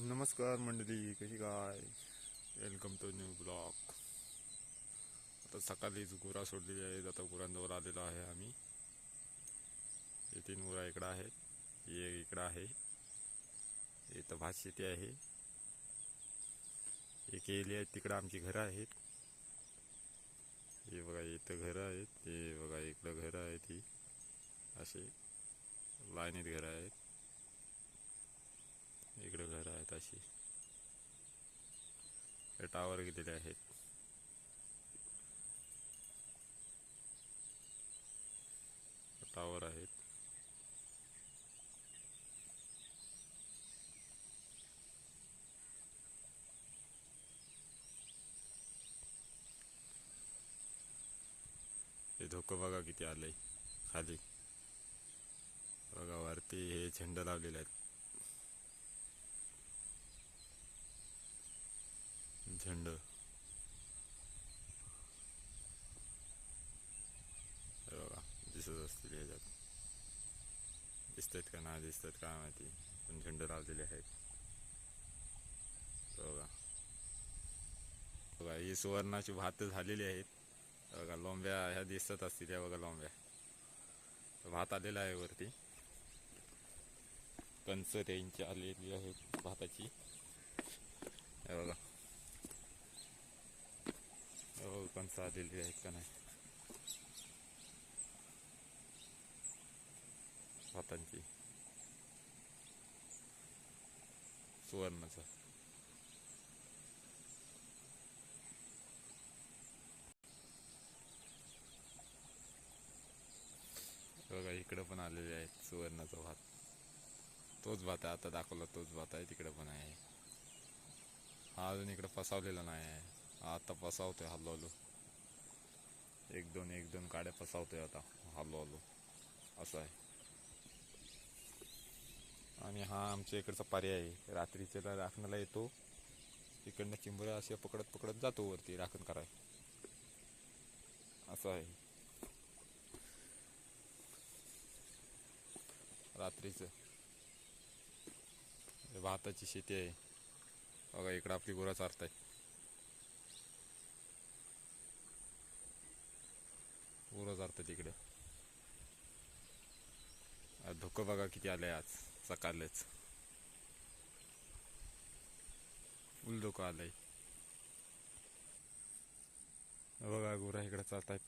नमस्कार मंडळी, कशी काय? Welcome to new blog. आता सकाळीच गुरा सोडलेली आहेत. आता गुरांजवळ आलेलो आहे आम्ही. हे 3 गुरा इकडं आहेत, ही एक इकडं आहे. इथं भात शेती आहे. हे केली आहेत, तिकडं आमची घरं आहेत. हे बघा इथं घरं आहेत, हे बघा इकडं घरं आहेत. ही असे लाईनीत घरं आहेत. इकडं घरं आहेत अशी. हे टावर गेलेले आहेत. टावर आहेत. हे धोकं बघा किती आलंय खाली. बघा वरती हे झेंड लावलेले आहेत. झेंड बघा दिसत असतील ह्याच्यात. दिसतात का नाही दिसतात काय माहिती, पण झेंड लावलेले आहेत. बघा बघा ही सुवर्णाची भात झालेली आहेत. बघा लोंब्या ह्या दिसत असतील, त्या बघा लोंब्या. भात आलेला आहे वरती. कंच त्यांची आलेली आहेत भाताची. हे बघा कंच आलेली आहेत का नाही भातांची. सुवर्णाचं बघा इकडं पण आलेले आहेत सुवर्णाचा भात. तोच भात आहे आता दाखवला, तोच भात आहे. तिकडं पण आहे. हा अजून इकडं फसावलेला नाही आहे. हा आता फसावतोय हळूहळू. एक दोन काड्या फसावतोय आता हळूहळू. असं आहे. आणि हा आमच्या इकडचा पर्याय आहे. रात्रीच्या राखणाला येतो, इकडनं चिंबऱ्या अशा पकडत पकडत जातो वरती राखण कराय. असं आहे रात्रीचं. भाताची शेती आहे. बघा इकडं आपली गुरं चारताय. गुरं चारतात इकडं. धुकं बघा किती आलंय आज सकाळलेच. फुल धुकं आलंय. बघा गुरं इकडं चालतायत.